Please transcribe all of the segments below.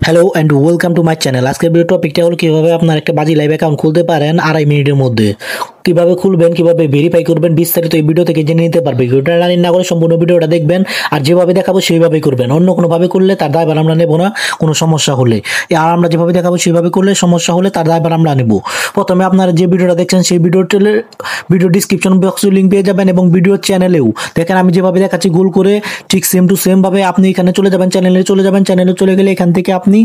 Hello and welcome to my channel. আজকের video টপিকটা হলো কীভাবে আপনার একটা বাজি লাইভ অ্যাকাউন্ট খুলতে পারেন 2.5 মিনিটের মধ্যে। কীভাবে খুলবেন, কীভাবে ভেরিফাই করবেন, বিস্তারিত এই ভিডিও থেকে জেনে নিতে পারবে। ভিডিওটা রানিং না করে সম্পূর্ণ ভিডিওটা দেখবেন, আর যেভাবে দেখাবো সেইভাবেই করবেন। অন্য কোনোভাবে করলে তার দায়ভার আমরা নেব না কোনো সমস্যা হলে। আর আমরা যেভাবে দেখাবো সেইভাবে করলে সমস্যা হলে তার দায়ভার আমরা নেব। প্রথমে আপনারা যে ভিডিওটা দেখছেন সেই ভিডিও ডিসক্রিপশন বক্সে লিঙ্ক পেয়ে যাবেন, এবং ভিডিও চ্যানেলেও দেখেন আমি যেভাবে দেখাচ্ছি গোল করে ঠিক সেম টু সেম ভাবে আপনি এখানে চলে যাবেন, চ্যানেলে চলে গেলে এখান থেকে আপনি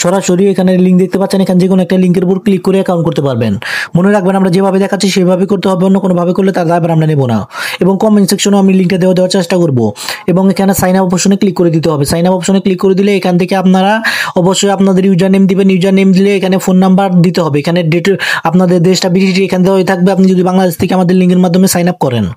সরাসরি এখানে লিঙ্ক দেখতে পাচ্ছেন। এখানে যে কোনো একটা লিঙ্কের উপর ক্লিক করে অ্যাকাউন্ট করতে পারবেন। মনে রাখবেন আমরা যেভাবে দেখাচ্ছি সেভাবে করতে হবে, অন্য কোনোভাবে করলে তার দায়ভার আমরা নেব না। এবং কমেন্ট সেকশনেও আমি লিঙ্কটা দেওয়ার চেষ্টা করব। এবং এখানে সাইন আপ অপশনে ক্লিক করে দিতে হবে। সাইন আপ অপশনে ক্লিক করে দিলে এখান থেকে আপনারা অবশ্যই আপনাদের ইউজার নেম দিবেন। ইউজার নেম দিলে এখানে ফোন নাম্বার দিতে হবে। এখানে ডেট, আপনাদের দেশটা বিদেশি এখানে দেওয়া থাকবে। আপনি যদি বাংলাদেশ থেকে আমাদের লিঙ্কের মাধ্যমে সাইন আপ করেন,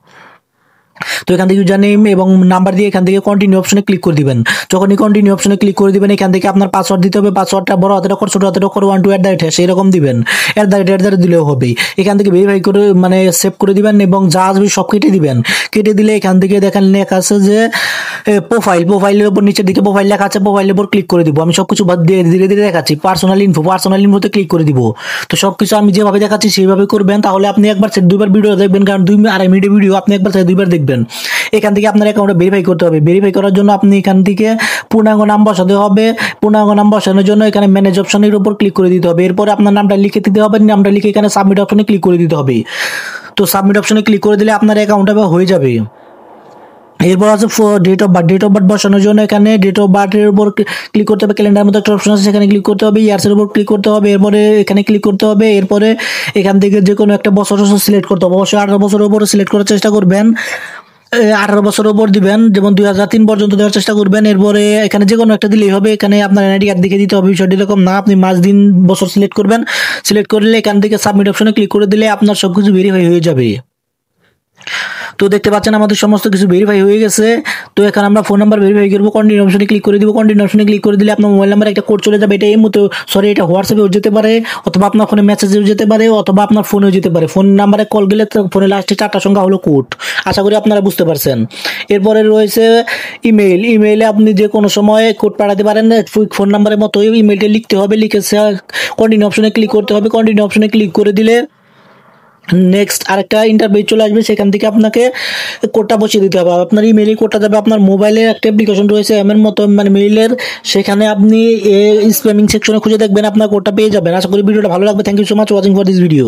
তো এখান থেকে ইউজার নেম এবং নাম্বার দিয়ে এখান থেকে কন্টিনিউ অপশনে ক্লিক করে দিবেন। যখনই কন্টিনিউ অপশনে ক্লিক করে দিবেন, এখান থেকে আপনার পাসওয়ার্ড দিতে হবে। পাসওয়ার্ডটা বড় হাতের অক্ষর, ছোট হাতের অক্ষর, 1 2 সেই রকম দিবেন। দিলেও হবে। এখান থেকে ভেরিফাই করে মানে সেভ করে দিবেন, এবং যা আসবে সব কেটে দিবেন। কেটে দিলে এখান থেকে দেখেন লেখা আছে যে প্রোফাইলের উপর নিচের দিকে প্রোফাইল লেখা আছে, প্রোফাইলের উপর ক্লিক করে দিব। আমি সবকিছু ধীরে ধীরে দেখাচ্ছি। পার্সোনাল ইনফোতে ক্লিক করে দিব। তো সবকিছু আমি যেভাবে দেখাচ্ছি সেইভাবে করবেন। তাহলে আপনি একবার দুইবার ভিডিও দেখবেন, কারণ 2.5 মিনিটের ভিডিও আপনি একবার দুইবার দেখবেন। এখান থেকে আপনার অ্যাকাউন্টে ভেরিফাই করতে হবে। ভেরিফাই করার জন্য আপনি এখান থেকে পূর্ণাঙ্গ নাম বসাতে হবে। পূর্ণাঙ্গ নাম বসানোর জন্য এখানে ম্যানেজ অপশনের উপর ক্লিক করে দিতে হবে। এরপরে আপনার নামটা লিখে দিতে হবে। নামটা লিখে এখানে সাবমিট অপশনে ক্লিক করে দিতে হবে। তো সাবমিট অপশনে ক্লিক করে দিলে আপনার অ্যাকাউন্টটা হয়ে যাবে। এরপর আছে ডেট অফ বার্থ বসানোর জন্য এখানে ডেট অফ বার্থের উপর ক্লিক করতে হবে। ক্যালেন্ডার মধ্যে একটা অপশন আছে, সেখানে ক্লিক করতে হবে। ইয়ার্সের উপর ক্লিক করতে হবে। এরপরে এখানে ক্লিক করতে হবে। এরপরে এখান থেকে যে কোনো একটা বছর সিলেক্ট করতে হবে। অবশ্যই 18 বছরের উপরে সিলেক্ট করার চেষ্টা করবেন। 18 বছরের উপর দিবেন, যেমন 2003 পর্যন্ত দেওয়ার চেষ্টা করবেন। এরপরে এখানে যে কোনো একটা দিলেই হবে। এখানে আপনার এনআইডি কার্ড দেখে দিতে হবে। বিষয়টি এরকম না, আপনি মাস দিন বছর সিলেক্ট করবেন। সিলেক্ট করলে এখান থেকে সাবমিট অপশনে ক্লিক করে দিলে আপনার সবকিছু ভেরিফাই হয়ে যাবে। তো দেখতে পাচ্ছেন আমাদের সমস্ত কিছু ভেরিফাই হয়ে গেছে। তো এখন আমরা ফোন নাম্বার ভেরিফাই করবো। কন্টিনিউ অপশনে ক্লিক করে দিব। কন্টিনিউ অপশনে ক্লিক করে দিলে আপনার মোবাইল নাম্বারে একটা কোড চলে যাবে। এটা এটা হোয়াটসঅ্যাপেও যেতে পারে, অথবা আপনার ফোনে মেসেজেও যেতে পারে, অথবা আপনার ফোনেও যেতে পারে। ফোন নাম্বারে কল গেলে ফোনে লাস্টে 4টা সংখ্যা হলো কোড। আশা করি আপনারা বুঝতে পারছেন। এরপরে রয়েছে ইমেইলে আপনি যে কোনো সময় কোড পাঠাতে পারেন। ফোন নাম্বারের মতো ইমেইলটা লিখতে হবে। লিখে কন্টিনিউ অপশনে ক্লিক করতে হবে। কন্টিনিউ অপশনে ক্লিক করে দিলে নেক্সট আরেকটা ইন্টারভিউ চলে আসবে। সেখান থেকে আপনাকে কোডটা বসিয়ে দিতে হবে। আপনার ইমেইলে কোডটা যাবে। আপনার মোবাইলে একটা অ্যাপ্লিকেশন রয়েছে এর মতো, মানে মেইলের, সেখানে আপনি স্প্যামিং সেকশনে খুঁজে দেখবেন, আপনার কোডটা পেয়ে যাবেন। আশা করি ভিডিওটা ভালো লাগবে। Thank you so much watching for this video.